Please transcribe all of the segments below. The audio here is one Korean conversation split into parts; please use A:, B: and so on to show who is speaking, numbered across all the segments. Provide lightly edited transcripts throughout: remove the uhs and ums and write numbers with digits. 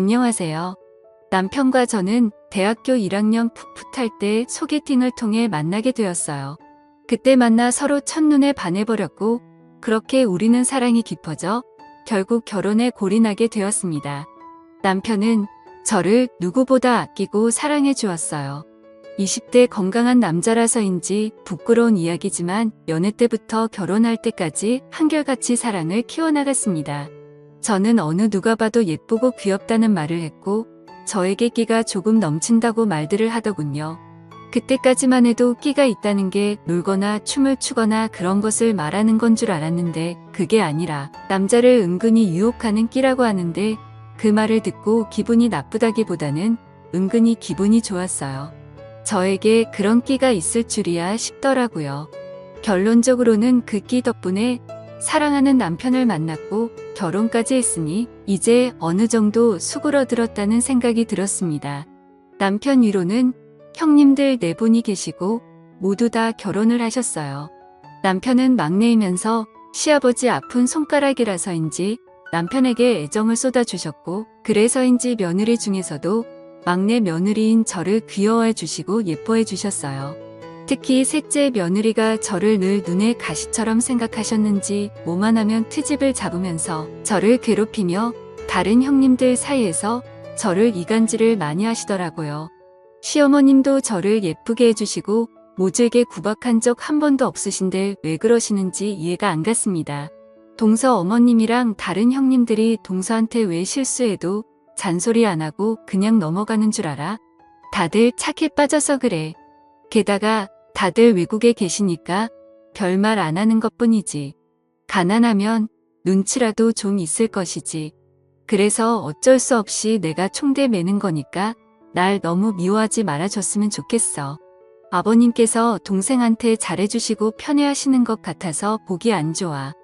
A: 안녕하세요. 남편과 저는 대학교 1학년 풋풋할 때 소개팅을 통해 만나게 되었어요. 그때 만나 서로 첫눈에 반해버렸고, 그렇게 우리는 사랑이 깊어져 결국 결혼에 골인하게 되었습니다. 남편은 저를 누구보다 아끼고 사랑해 주었어요. 20대 건강한 남자라서인지 부끄러운 이야기지만 연애 때부터 결혼할 때까지 한결같이 사랑을 키워나갔습니다. 저는 어느 누가 봐도 예쁘고 귀엽다는 말을 했고 저에게 끼가 조금 넘친다고 말들을 하더군요. 그때까지만 해도 끼가 있다는 게 놀거나 춤을 추거나 그런 것을 말하는 건 줄 알았는데 그게 아니라 남자를 은근히 유혹하는 끼라고 하는데 그 말을 듣고 기분이 나쁘다기보다는 은근히 기분이 좋았어요. 저에게 그런 끼가 있을 줄이야 싶더라고요. 결론적으로는 그 끼 덕분에 사랑하는 남편을 만났고 결혼까지 했으니 이제 어느 정도 수그러들었다는 생각이 들었습니다. 남편 위로는 형님들 4분이 계시고 모두 다 결혼을 하셨어요. 남편은 막내이면서 시아버지 아픈 손가락이라서인지 남편에게 애정을 쏟아주셨고 그래서인지 며느리 중에서도 막내 며느리인 저를 귀여워해 주시고 예뻐해 주셨어요. 특히 셋째 며느리가 저를 늘 눈에 가시처럼 생각하셨는지 뭐만 하면 트집을 잡으면서 저를 괴롭히며 다른 형님들 사이에서 저를 이간질을 많이 하시더라고요. 시어머님도 저를 예쁘게 해주시고 모질게 구박한 적 한 번도 없으신데 왜 그러시는지 이해가 안 갔습니다. 동서 어머님이랑 다른 형님들이 동서한테 왜 실수해도 잔소리 안 하고 그냥 넘어가는 줄 알아? 다들 착해 빠져서 그래. 게다가 다들 외국에 계시니까 별말 안 하는 것뿐이지. 가난하면 눈치라도 좀 있을 것이지. 그래서 어쩔 수 없이 내가 총대 매는 거니까 날 너무 미워하지 말아줬으면 좋겠어. 아버님께서 동생한테 잘해주시고 편애하시는 것 같아서 보기 안 좋아.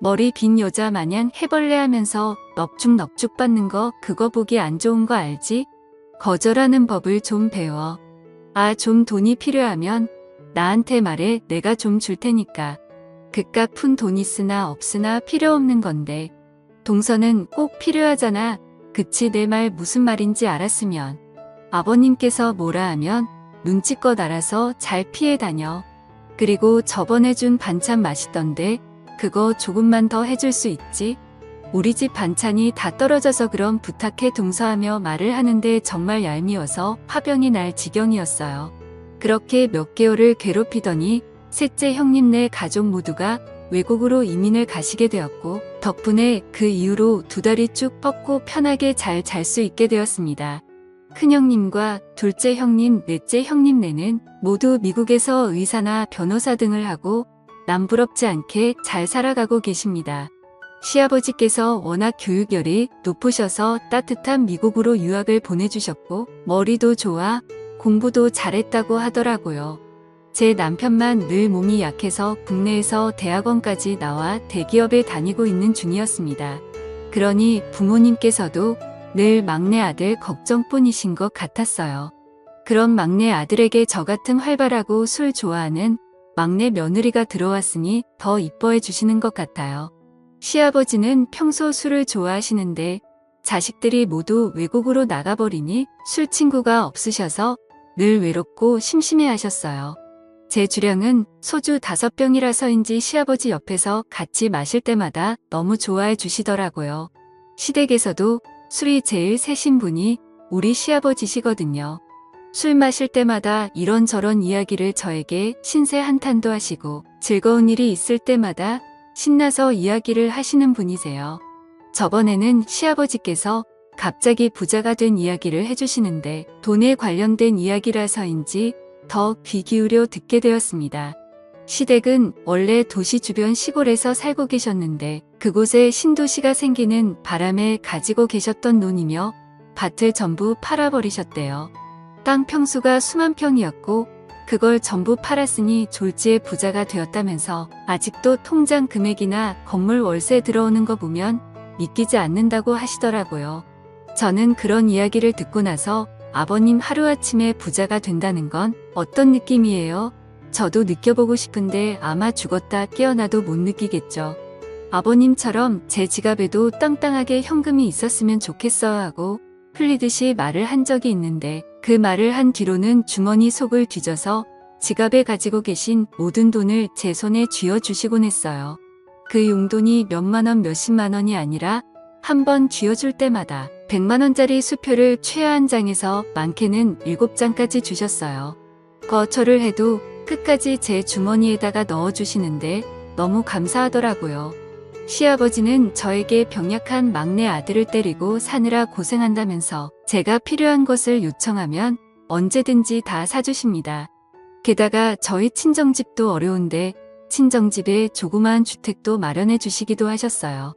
A: 머리 빈 여자 마냥 해벌레 하면서 넙죽넙죽 받는 거 그거 보기 안 좋은 거 알지? 거절하는 법을 좀 배워. 좀 돈이 필요하면 나한테 말해 내가 좀 줄 테니까. 그깟 푼 돈 있으나 없으나 필요 없는 건데. 동서는 꼭 필요하잖아. 그치 내 말 무슨 말인지 알았으면. 아버님께서 뭐라 하면 눈치껏 알아서 잘 피해 다녀. 그리고 저번에 준 반찬 맛있던데 그거 조금만 더 해줄 수 있지? 우리 집 반찬이 다 떨어져서 그럼 부탁해 동서하며 말을 하는데 정말 얄미워서 화병이 날 지경이었어요. 그렇게 몇 개월을 괴롭히더니 셋째 형님네 가족 모두가 외국으로 이민을 가시게 되었고 덕분에 그 이후로 2다리 쭉 뻗고 편하게 잘 잘 수 있게 되었습니다. 큰형님과 둘째 형님, 넷째 형님네는 모두 미국에서 의사나 변호사 등을 하고 남부럽지 않게 잘 살아가고 계십니다. 시아버지께서 워낙 교육열이 높으셔서 따뜻한 미국으로 유학을 보내주셨고 머리도 좋아 공부도 잘했다고 하더라고요. 제 남편만 늘 몸이 약해서 국내에서 대학원까지 나와 대기업에 다니고 있는 중이었습니다. 그러니 부모님께서도 늘 막내 아들 걱정뿐이신 것 같았어요. 그런 막내 아들에게 저 같은 활발하고 술 좋아하는 막내 며느리가 들어왔으니 더 이뻐해 주시는 것 같아요. 시아버지는 평소 술을 좋아하시는데 자식들이 모두 외국으로 나가버리니 술 친구가 없으셔서 늘 외롭고 심심해 하셨어요. 제 주량은 소주 5병이라서인지 시아버지 옆에서 같이 마실 때마다 너무 좋아해 주시더라고요. 시댁에서도 술이 제일 세신 분이 우리 시아버지시거든요. 술 마실 때마다 이런저런 이야기를 저에게 신세 한탄도 하시고 즐거운 일이 있을 때마다 신나서 이야기를 하시는 분이세요. 저번에는 시아버지께서 갑자기 부자가 된 이야기를 해주시는데 돈에 관련된 이야기라서인지 더 귀 기울여 듣게 되었습니다. 시댁은 원래 도시 주변 시골에서 살고 계셨는데 그곳에 신도시가 생기는 바람에 가지고 계셨던 논이며 밭을 전부 팔아버리셨대요. 땅 평수가 수만 평이었고 그걸 전부 팔았으니 졸지에 부자가 되었다면서 아직도 통장 금액이나 건물 월세 들어오는 거 보면 믿기지 않는다고 하시더라고요. 저는 그런 이야기를 듣고 나서 아버님 하루아침에 부자가 된다는 건 어떤 느낌이에요? 저도 느껴보고 싶은데 아마 죽었다 깨어나도 못 느끼겠죠. 아버님처럼 제 지갑에도 땅땅하게 현금이 있었으면 좋겠어 하고 흘리듯이 말을 한 적이 있는데 그 말을 한 뒤로는 주머니 속을 뒤져서 지갑에 가지고 계신 모든 돈을 제 손에 쥐어주시곤 했어요. 그 용돈이 몇만 원, 몇십만 원이 아니라 한 번 쥐어줄 때마다 100만 원짜리 수표를 최하 1장에서 많게는 7장까지 주셨어요. 거처를 해도 끝까지 제 주머니에다가 넣어주시는데 너무 감사하더라고요. 시아버지는 저에게 병약한 막내 아들을 때리고 사느라 고생한다면서 제가 필요한 것을 요청하면 언제든지 다 사주십니다. 게다가 저희 친정집도 어려운데 친정집에 조그마한 주택도 마련해 주시기도 하셨어요.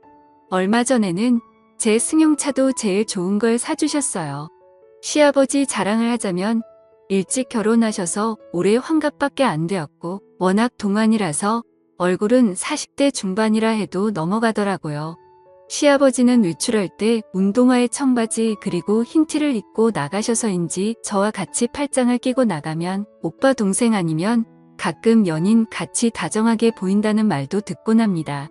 A: 얼마 전에는 제 승용차도 제일 좋은 걸 사주셨어요. 시아버지 자랑을 하자면 일찍 결혼하셔서 올해 환갑밖에 안 되었고 워낙 동안이라서 얼굴은 40대 중반이라 해도 넘어가더라고요. 시아버지는 외출할 때 운동화에 청바지 그리고 흰 티를 입고 나가셔서인지 저와 같이 팔짱을 끼고 나가면 오빠 동생 아니면 가끔 연인 같이 다정하게 보인다는 말도 듣곤 합니다.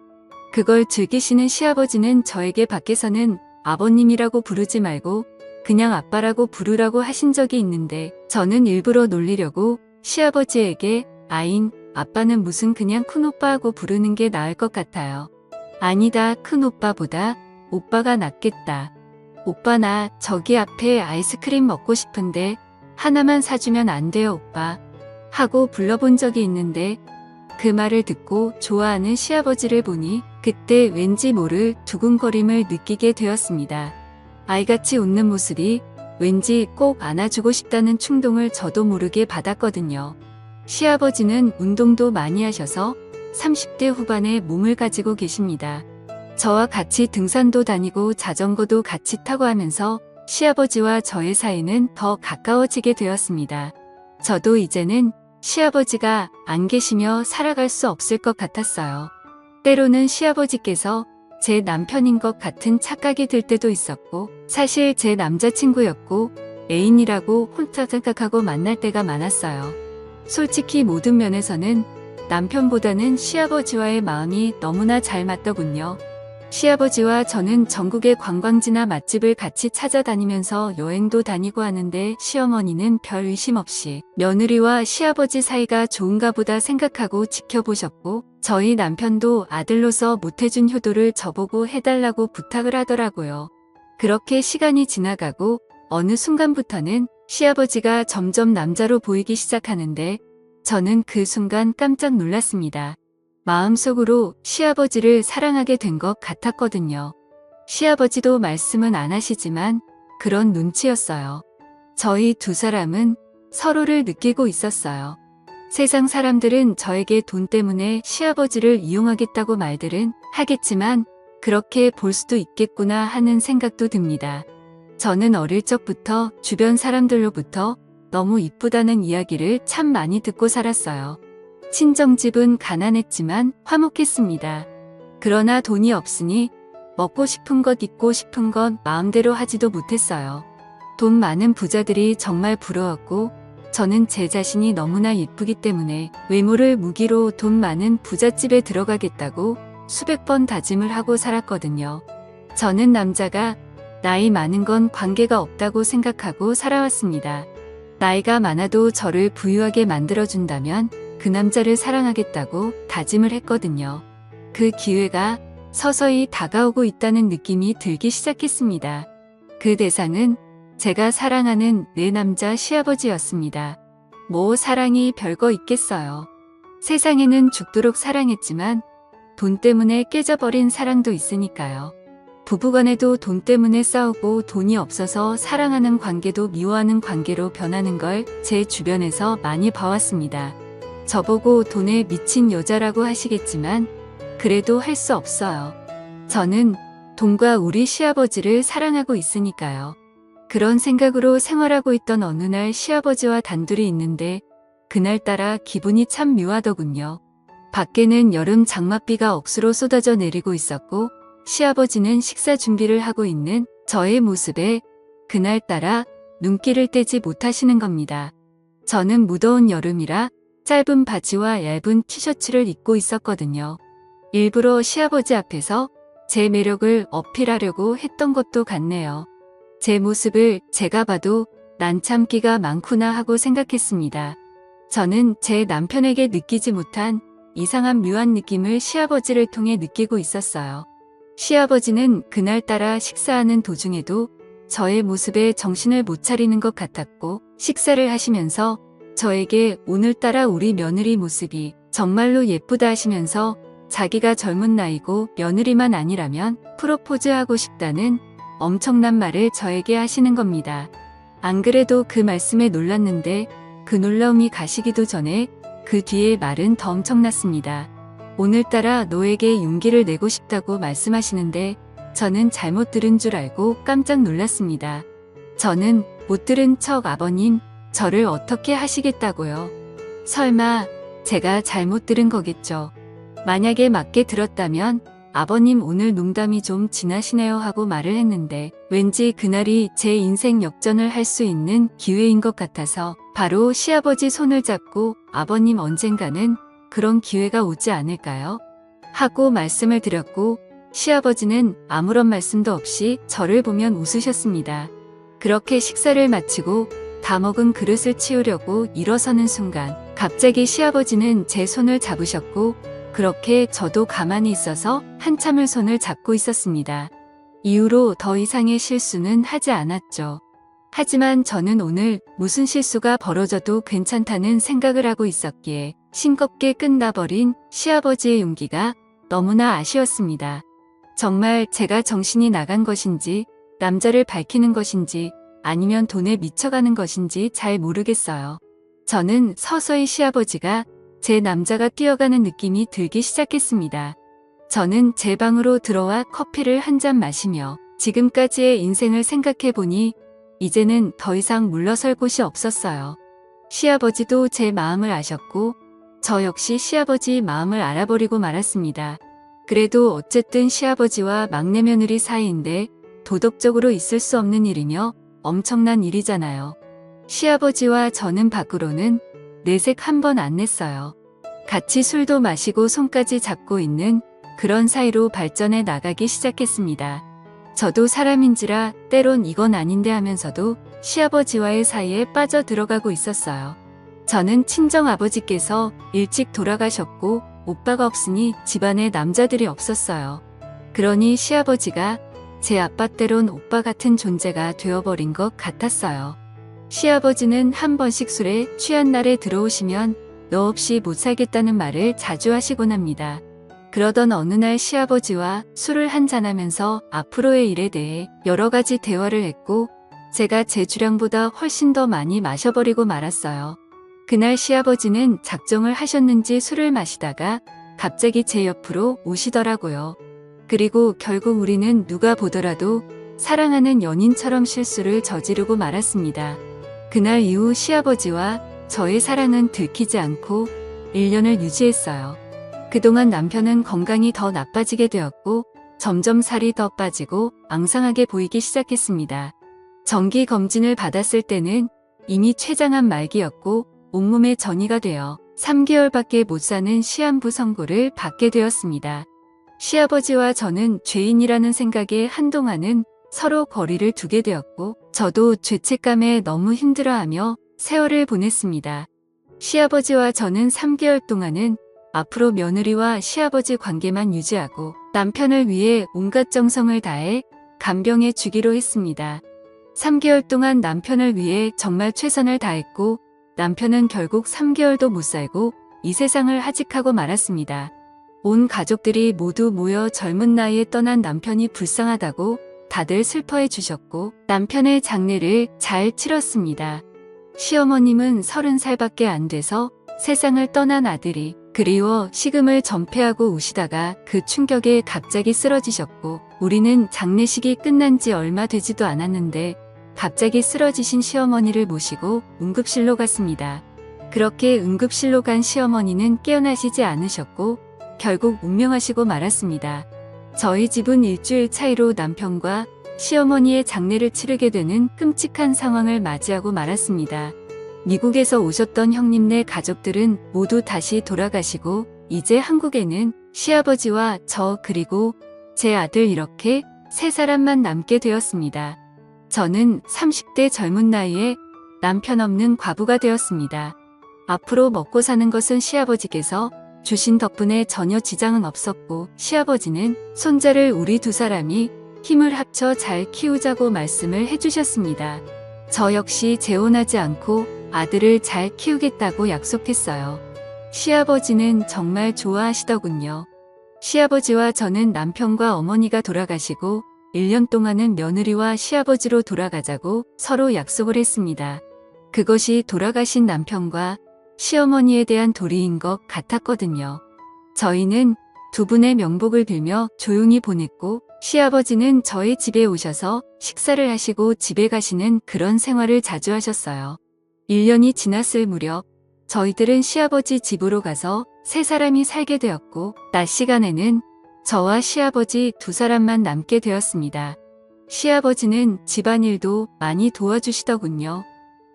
A: 그걸 즐기시는 시아버지는 저에게 밖에서는 아버님이라고 부르지 말고 그냥 아빠라고 부르라고 하신 적이 있는데 저는 일부러 놀리려고 시아버지에게 아인, 아빠는 무슨 그냥 큰오빠하고 부르는 게 나을 것 같아요. 아니다, 큰오빠보다 오빠가 낫겠다. 오빠 나 저기 앞에 아이스크림 먹고 싶은데 하나만 사주면 안 돼요 오빠 하고 불러본 적이 있는데 그 말을 듣고 좋아하는 시아버지를 보니 그때 왠지 모를 두근거림을 느끼게 되었습니다. 아이같이 웃는 모습이 왠지 꼭 안아주고 싶다는 충동을 저도 모르게 받았거든요. 시아버지는 운동도 많이 하셔서 30대 후반에 몸을 가지고 계십니다. 저와 같이 등산도 다니고 자전거도 같이 타고 하면서 시아버지와 저의 사이는 더 가까워지게 되었습니다. 저도 이제는 시아버지가 안 계시며 살아갈 수 없을 것 같았어요. 때로는 시아버지께서 제 남편인 것 같은 착각이 들 때도 있었고 사실 제 남자친구였고 애인이라고 혼자 생각하고 만날 때가 많았어요. 솔직히 모든 면에서는 남편보다는 시아버지와의 마음이 너무나 잘 맞더군요. 시아버지와 저는 전국의 관광지나 맛집을 같이 찾아다니면서 여행도 다니고 하는데 시어머니는 별 의심 없이 며느리와 시아버지 사이가 좋은가 보다 생각하고 지켜보셨고 저희 남편도 아들로서 못해준 효도를 저보고 해달라고 부탁을 하더라고요. 그렇게 시간이 지나가고 어느 순간부터는 시아버지가 점점 남자로 보이기 시작하는데 저는 그 순간 깜짝 놀랐습니다. 마음속으로 시아버지를 사랑하게 된 것 같았거든요. 시아버지도 말씀은 안 하시지만 그런 눈치였어요. 저희 두 사람은 서로를 느끼고 있었어요. 세상 사람들은 저에게 돈 때문에 시아버지를 이용하겠다고 말들은 하겠지만 그렇게 볼 수도 있겠구나 하는 생각도 듭니다. 저는 어릴 적부터 주변 사람들로부터 너무 이쁘다는 이야기를 참 많이 듣고 살았어요. 친정집은 가난했지만 화목했습니다. 그러나 돈이 없으니 먹고 싶은 것 입고 싶은 것 마음대로 하지도 못했어요. 돈 많은 부자들이 정말 부러웠고 저는 제 자신이 너무나 예쁘기 때문에 외모를 무기로 돈 많은 부잣집에 들어가겠다고 수백 번 다짐을 하고 살았거든요. 저는 남자가 나이 많은 건 관계가 없다고 생각하고 살아왔습니다. 나이가 많아도 저를 부유하게 만들어준다면 그 남자를 사랑하겠다고 다짐을 했거든요. 그 기회가 서서히 다가오고 있다는 느낌이 들기 시작했습니다. 그 대상은 제가 사랑하는 내 남자 시아버지였습니다. 뭐 사랑이 별거 있겠어요. 세상에는 죽도록 사랑했지만 돈 때문에 깨져버린 사랑도 있으니까요. 부부간에도 돈 때문에 싸우고 돈이 없어서 사랑하는 관계도 미워하는 관계로 변하는 걸 제 주변에서 많이 봐왔습니다. 저보고 돈에 미친 여자라고 하시겠지만 그래도 할 수 없어요. 저는 돈과 우리 시아버지를 사랑하고 있으니까요. 그런 생각으로 생활하고 있던 어느 날 시아버지와 단둘이 있는데 그날따라 기분이 참 묘하더군요. 밖에는 여름 장맛비가 억수로 쏟아져 내리고 있었고 시아버지는 식사 준비를 하고 있는 저의 모습에 그날따라 눈길을 떼지 못하시는 겁니다. 저는 무더운 여름이라 짧은 바지와 얇은 티셔츠를 입고 있었거든요. 일부러 시아버지 앞에서 제 매력을 어필하려고 했던 것도 같네요. 제 모습을 제가 봐도 난 참 끼가 많구나 하고 생각했습니다. 저는 제 남편에게 느끼지 못한 이상한 묘한 느낌을 시아버지를 통해 느끼고 있었어요. 시아버지는 그날따라 식사하는 도중에도 저의 모습에 정신을 못 차리는 것 같았고, 식사를 하시면서 저에게 오늘따라 우리 며느리 모습이 정말로 예쁘다 하시면서 자기가 젊은 나이고 며느리만 아니라면 프로포즈하고 싶다는 엄청난 말을 저에게 하시는 겁니다. 안 그래도 그 말씀에 놀랐는데 그 놀라움이 가시기도 전에 그 뒤에 말은 더 엄청났습니다. 오늘따라 너에게 용기를 내고 싶다고 말씀하시는데 저는 잘못 들은 줄 알고 깜짝 놀랐습니다. 저는 못 들은 척 아버님, 저를 어떻게 하시겠다고요? 설마 제가 잘못 들은 거겠죠. 만약에 맞게 들었다면 아버님 오늘 농담이 좀 지나시네요 하고 말을 했는데 왠지 그날이 제 인생 역전을 할 수 있는 기회인 것 같아서 바로 시아버지 손을 잡고 아버님 언젠가는 그런 기회가 오지 않을까요? 하고 말씀을 드렸고 시아버지는 아무런 말씀도 없이 저를 보면 웃으셨습니다. 그렇게 식사를 마치고 다 먹은 그릇을 치우려고 일어서는 순간 갑자기 시아버지는 제 손을 잡으셨고 그렇게 저도 가만히 있어서 한참을 손을 잡고 있었습니다. 이후로 더 이상의 실수는 하지 않았죠. 하지만 저는 오늘 무슨 실수가 벌어져도 괜찮다는 생각을 하고 있었기에 싱겁게 끝나버린 시아버지의 용기가 너무나 아쉬웠습니다. 정말 제가 정신이 나간 것인지 남자를 밝히는 것인지 아니면 돈에 미쳐가는 것인지 잘 모르겠어요. 저는 서서히 시아버지가 제 남자가 뛰어가는 느낌이 들기 시작했습니다. 저는 제 방으로 들어와 커피를 한 잔 마시며 지금까지의 인생을 생각해보니 이제는 더 이상 물러설 곳이 없었어요. 시아버지도 제 마음을 아셨고 저 역시 시아버지 마음을 알아버리고 말았습니다. 그래도 어쨌든 시아버지와 막내 며느리 사이인데 도덕적으로 있을 수 없는 일이며 엄청난 일이잖아요. 시아버지와 저는 밖으로는 내색 한 번 안 냈어요. 같이 술도 마시고 손까지 잡고 있는 그런 사이로 발전해 나가기 시작했습니다. 저도 사람인지라 때론 이건 아닌데 하면서도 시아버지와의 사이에 빠져 들어가고 있었어요. 저는 친정아버지께서 일찍 돌아가셨고 오빠가 없으니 집안에 남자들이 없었어요. 그러니 시아버지가 제 아빠 때론 오빠 같은 존재가 되어버린 것 같았어요. 시아버지는 한 번씩 술에 취한 날에 들어오시면 너 없이 못 살겠다는 말을 자주 하시곤 합니다. 그러던 어느 날 시아버지와 술을 한잔하면서 앞으로의 일에 대해 여러 가지 대화를 했고 제가 제 주량보다 훨씬 더 많이 마셔버리고 말았어요. 그날 시아버지는 작정을 하셨는지 술을 마시다가 갑자기 제 옆으로 오시더라고요. 그리고 결국 우리는 누가 보더라도 사랑하는 연인처럼 실수를 저지르고 말았습니다. 그날 이후 시아버지와 저의 사랑은 들키지 않고 1년을 유지했어요. 그동안 남편은 건강이 더 나빠지게 되었고 점점 살이 더 빠지고 앙상하게 보이기 시작했습니다. 정기 검진을 받았을 때는 이미 췌장암 말기였고 온몸에 전이가 되어 3개월밖에 못 사는 시한부 선고를 받게 되었습니다. 시아버지와 저는 죄인이라는 생각에 한동안은 서로 거리를 두게 되었고 저도 죄책감에 너무 힘들어하며 세월을 보냈습니다. 시아버지와 저는 3개월 동안은 앞으로 며느리와 시아버지 관계만 유지하고 남편을 위해 온갖 정성을 다해 간병해 주기로 했습니다. 3개월 동안 남편을 위해 정말 최선을 다했고 남편은 결국 3개월도 못 살고 이 세상을 하직하고 말았습니다. 온 가족들이 모두 모여 젊은 나이에 떠난 남편이 불쌍하다고 다들 슬퍼해 주셨고 남편의 장례를 잘 치렀습니다. 시어머님은 30살밖에 안 돼서 세상을 떠난 아들이 그리워 식음을 전폐하고 우시다가 그 충격에 갑자기 쓰러지셨고 우리는 장례식이 끝난 지 얼마 되지도 않았는데 갑자기 쓰러지신 시어머니를 모시고 응급실로 갔습니다. 그렇게 응급실로 간 시어머니는 깨어나시지 않으셨고 결국 운명하시고 말았습니다. 저희 집은 일주일 차이로 남편과 시어머니의 장례를 치르게 되는 끔찍한 상황을 맞이하고 말았습니다. 미국에서 오셨던 형님네 가족들은 모두 다시 돌아가시고 이제 한국에는 시아버지와 저 그리고 제 아들 이렇게 세 사람만 남게 되었습니다. 저는 30대 젊은 나이에 남편 없는 과부가 되었습니다. 앞으로 먹고 사는 것은 시아버지께서 주신 덕분에 전혀 지장은 없었고, 시아버지는 손자를 우리 두 사람이 힘을 합쳐 잘 키우자고 말씀을 해주셨습니다. 저 역시 재혼하지 않고 아들을 잘 키우겠다고 약속했어요. 시아버지는 정말 좋아하시더군요. 시아버지와 저는 남편과 어머니가 돌아가시고 1년 동안은 며느리와 시아버지로 돌아가자고 서로 약속을 했습니다. 그것이 돌아가신 남편과 시어머니에 대한 도리인 것 같았거든요. 저희는 두 분의 명복을 빌며 조용히 보냈고, 시아버지는 저희 집에 오셔서 식사를 하시고 집에 가시는 그런 생활을 자주 하셨어요. 1년이 지났을 무렵 저희들은 시아버지 집으로 가서 세 사람이 살게 되었고, 낮 시간에는 저와 시아버지 두 사람만 남게 되었습니다. 시아버지는 집안일도 많이 도와주시더군요.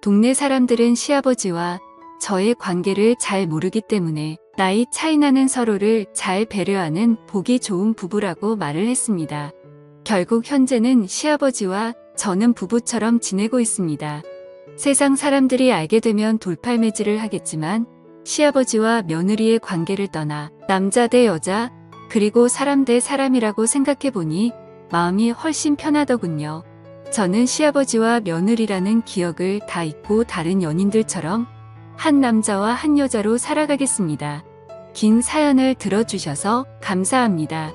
A: 동네 사람들은 시아버지와 저의 관계를 잘 모르기 때문에 나이 차이 나는 서로를 잘 배려하는 보기 좋은 부부라고 말을 했습니다. 결국 현재는 시아버지와 저는 부부처럼 지내고 있습니다. 세상 사람들이 알게 되면 돌팔매질을 하겠지만, 시아버지와 며느리의 관계를 떠나 남자 대 여자, 그리고 사람 대 사람이라고 생각해보니 마음이 훨씬 편하더군요. 저는 시아버지와 며느리라는 기억을 다 잊고 다른 연인들처럼 한 남자와 한 여자로 살아가겠습니다. 긴 사연을 들어주셔서 감사합니다.